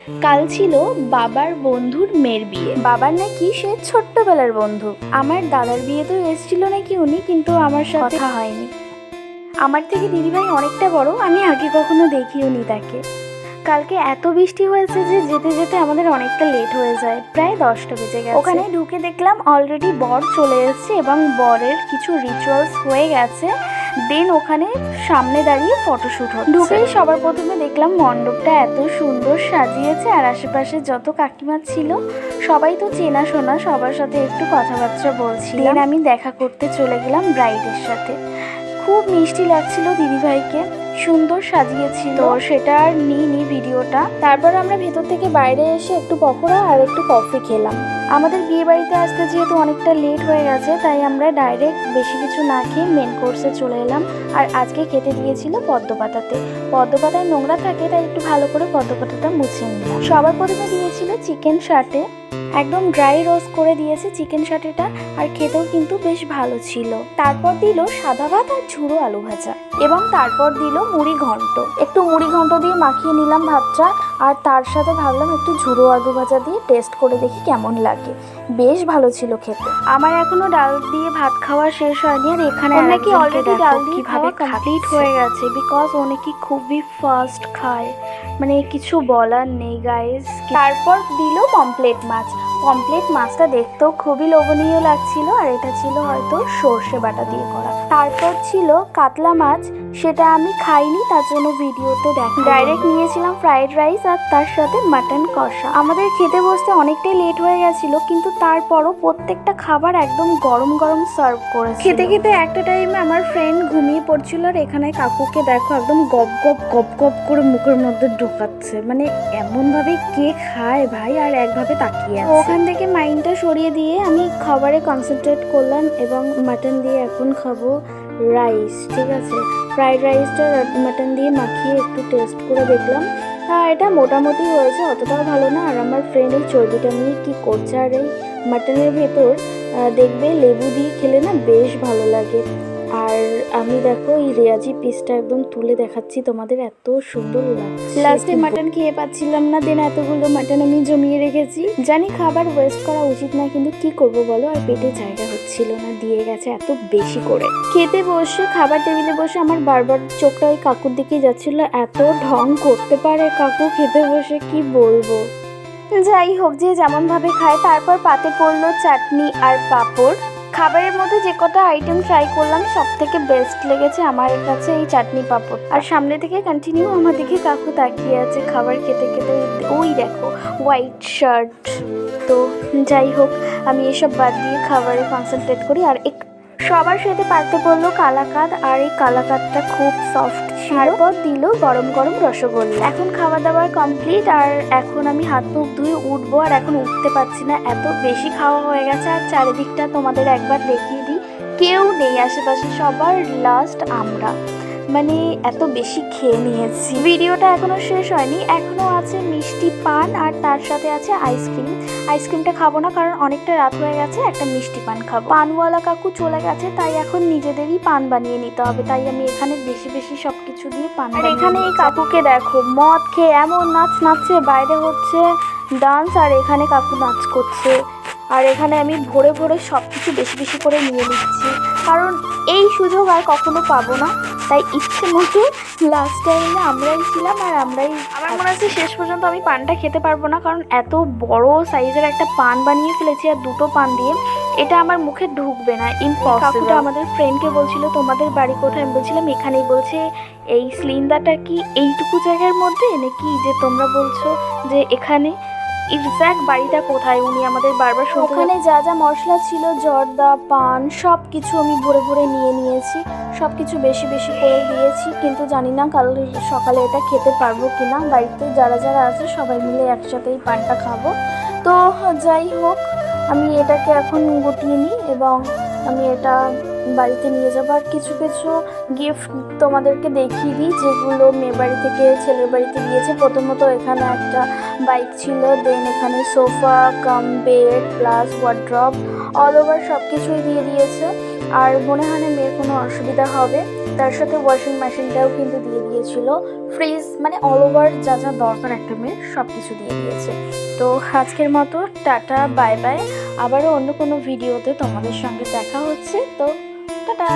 কাল ছিল বাবার বন্ধুর মেয়ের বিয়ে। বাবার নাকি সে ছোট্টবেলার বন্ধু। আমার দাদার বিয়েতেও এসেছিল নাকি উনি, কিন্তু আমার সাথে কথা হয়নি। আমার থেকে দিদিভাই অনেকটা বড়, আমি আগে কখনো দেখিও নি তাকে। কালকে এত বৃষ্টি হয়েছে যে যেতে যেতে আমাদের অনেকটা লেট হয়ে যায়, প্রায় 10টা বেজে গেছে। ওখানে ঢুকে দেখলাম অলরেডি বর চলে এসেছে এবং বরের কিছু রিচুয়ালস হয়ে গেছে। দেন ওখানে সামনে দাঁড়িয়ে ফটোশ্যুট হচ্ছে। ঢুকেই সবার প্রথমে দেখলাম মণ্ডপটা এত সুন্দর সাজিয়েছে, আর আশেপাশে যত কাকিমা ছিল সবাই তো চেনাশোনা, সবার সাথে একটু কথাবার্তা বলছি। দেন আমি দেখা করতে চলে গেলাম ব্রাইডের সাথে। খুব মিষ্টি লাগছিল দিদিভাইকে, সুন্দর সাজিয়েছিল, সেটা আর নিইনি ভিডিওটা। তারপর আমরা ভেতর থেকে বাইরে এসে একটু পকোড়া আর একটু কফি খেলাম। আমাদের বিয়ে বাড়িতে আসতে যেহেতু অনেকটা লেট হয়ে গেছে, তাই আমরা ডাইরেক্ট বেশি কিছু না খেয়ে মেন কোর্সে চলে এলাম। আর আজকে খেতে দিয়েছিল পদ্মপাতাতে। পদ্মপাতায় নোংরা থাকে, তাই একটু ভালো করে পদ্মপাতাটা মুছে নিলাম। সবার প্রথমে দিয়েছিল চিকেন শাটে, একদম ড্রাই রোস্ট করে দিয়েছে চিকেন শাটেটা, আর খেতেও কিন্তু বেশ ভালো ছিল। তারপর দিল সাদা ভাত আর ঝুড়ো আলু ভাজা, এবং তারপর দিল মুড়ি ঘন্ট। একটু মুড়ি ঘন্ট দিয়ে মাখিয়ে নিলাম ভাতটা, আর তার সাথে ভাবলাম একটু ঝুড়ো আলু ভাজা দিয়ে টেস্ট করে দেখি কেমন লাগে। বেশ ভালো ছিল খেতে। আমার এখনো ডাল দিয়ে ভাত খাওয়া শেষ হয়নি, আর এখানে নাকি অলরেডি ডাল দিয়ে খাওয়া কমপ্লিট হয়ে গেছে, বিকজ ও নাকি খুবই ফাস্ট খায়, মানে কিছু বলার নেই গাইস। তারপর দিল পমপ্লেট মাছ। পমপ্লেট মাছটা দেখতেও খুবই লোভনীয় লাগছিল, আর এটা ছিল হয়তো সর্ষে বাটা দিয়ে করা। তারপর ছিল কাতলা মাছ, সেটা আমি খাইনি, তার জন্য ভিডিওতে দেখি। ডাইরেক্ট নিয়েছিলাম ফ্রাইড রাইস আর তার সাথে মাটন কষা। আমাদের খেতে বসতে অনেকটাই লেট হয়ে গেছিল, কিন্তু তারপরও প্রত্যেকটা খাবার একদম গরম গরম সার্ভ করেছে। খেতে খেতে একটা টাইমে আমার ফ্রেন্ড ঘুমিয়ে পড়ছিল, আর এখানে কাকুকে দেখো একদম গপ গপ গপ গপ করে মুখের মধ্যে ঢোকাচ্ছে। মানে এমন ভাবে কে খায় ভাই, আর একভাবে তাকিয়ে আছে। ওখান থেকে মাইন্ডটা সরিয়ে দিয়ে আমি খাবারে কনসেন্ট্রেট করলাম, এবং মাটন দিয়ে এখন খাবো রাইস। ঠিক আছে, ফ্রাইড রাইসটা মাটন দিয়ে মাখিয়ে একটু টেস্ট করে দেখলাম। এটা মোটামুটি হয়েছে, অতটাও ভালো না। আর আমার ফ্রেন্ড এই চর্বিটা নিয়ে কি করছে, আর এই মাটনের ভেতর দেখবে লেবু দিয়ে খেলে না বেশ ভালো লাগে। আর আমি দেখো এই রেয়াজি পিসটা একদম তুলে দেখাচ্ছি তোমাদের, এত সুন্দর লাগছে। লাস্টে মাটন খেয়ে পাচ্ছিলাম না, দেন এতগুলো মাটন আমি জমিয়ে রেখেছি। জানি খাবার ওয়েস্ট করা উচিত না, কিন্তু কি করব বলো, আর পেটে জায়গা হচ্ছিল না, দিয়ে গেছে এত বেশি করে। খেতে বসে খাবার টেবিলে বসে আমার বারবার চোখটা ওই কাকুর দিকেই যাচ্ছিল। এত ঢং করতে পারে কাকু খেতে বসে, কি বলবো। যাই হোক, যে যেমন ভাবে খায়। তারপর পাতে পড়লো চাটনি আর পাঁপড়। খাবারের মধ্যে যে কটা আইটেম ট্রাই করলাম, সব থেকে বেস্ট লেগেছে আমার কাছে এই চাটনি পাঁপড়। আর সামনে থেকে কন্টিনিউ আমার দিকে কাকু তাকিয়ে আছে খাবার খেতে খেতে। ওই দেখো হোয়াইট শার্ট। তো যাই হোক, আমি এসব বাদ দিয়ে খাবারে কনসেন্ট্রেট করি। আর সবার সাথে পারতে পড়লো কালাকাঁদ, আর এই কালাকাঁদটা খুব সফট ছিল। তারপর দিল গরম গরম রসগোল্লা। এখন খাওয়া দাওয়া কমপ্লিট, আর এখন আমি হাত মুখ ধুয়ে উঠবো, আর এখন উঠতে পারছি না, এত বেশি খাওয়া হয়ে গেছে। আর চারিদিকটা তোমাদের একবার দেখিয়ে দিই, কেউ নেই আশেপাশে, সবার লাস্ট আমরা, মানে এত বেশি খেয়ে নিয়েছি। ভিডিওটা এখনো শেষ হয়নি, এখনো আছে মিষ্টি পান, আর তার সাথে আছে আইসক্রিম। আইসক্রিমটা খাবো না, কারণ অনেকটা রাত হয়ে গেছে, একটা মিষ্টি পান খাবো। পানওয়ালা কাকু চলে গেছে, তাই এখন নিজেদেরই পান বানিয়ে নিতে হবে, তাই আমি এখানে বেশি বেশি সবকিছু দিয়ে পান। আর এখানে এই কাকুকে দেখো মদ খেয়ে এমন নাচ নাচছে, বাইরে হচ্ছে ডান্স, আর এখানে কাকু নাচ করছে। আর এখানে আমি ভরে ভরে সব কিছু বেশি বেশি করে নিয়ে নিচ্ছি, কারণ এই সুযোগ আর কখনো পাবো না, তাই ইচ্ছে মতো লাস্ট টাইমে আমরাই ছিলাম, আর আমরাই। আমার মনে হচ্ছে শেষ পর্যন্ত আমি পানটা খেতে পারবো না, কারণ এত বড় সাইজের একটা পান বানিয়ে ফেলেছি, আর দুটো পান দিয়ে এটা আমার মুখে ঢুকবে না, ইম্পসিবল। কাকুটা আমাদের ফ্রেন্ডকে বলছিল তোমাদের বাড়ি কোথায়, আমি বলছিলাম এখানেই। বলছে এই সিলিন্ডারটা কি এইটুকু জায়গার মধ্যে, নাকি যে তোমরা বলছো যে এখানে এক্স্যাক্ট বাড়িটা কোথায়, উনি আমাদের বারবার। ওখানে যা যা মশলা ছিল, জর্দা, পান, সব কিছু আমি ভরে ভরে নিয়ে নিয়েছি, সব কিছু বেশি বেশি করে দিয়েছি, কিন্তু জানি না কাল সকালে এটা খেতে পারবো কিনা। বাড়িতে যারা যারা আছে সবাই মিলে একসাথেই পানটা খাবো। তো যাই হোক, আমি এটাকে এখন গুটিয়ে নিই, এবং আমি এটা বাড়িতে নিয়ে যাবো। আর কিছু কিছু গিফট তোমাদেরকে দেখিয়ে দিই, যেগুলো মেয়ে বাড়ি থেকে ছেলের বাড়িতে দিয়েছে। প্রথমত এখানে একটা বাইক ছিল, দেন এখানে sofa cum bed plus wardrobe, all over সব কিছুই দিয়ে দিয়েছে। আর মনে হয় না মেয়ের কোনো অসুবিধা হবে, তার সাথে ওয়াশিং মেশিনটাও কিন্তু দিয়ে দিয়েছিল, ফ্রিজ, মানে অল ওভার যা যা দরকার একটা মেয়ের সব কিছু দিয়ে দিয়েছে। তো আজকের মতো টাটা, বাই বাই। আবারও অন্য কোনো ভিডিওতে তোমাদের সঙ্গে দেখা হচ্ছে। তো টাটা।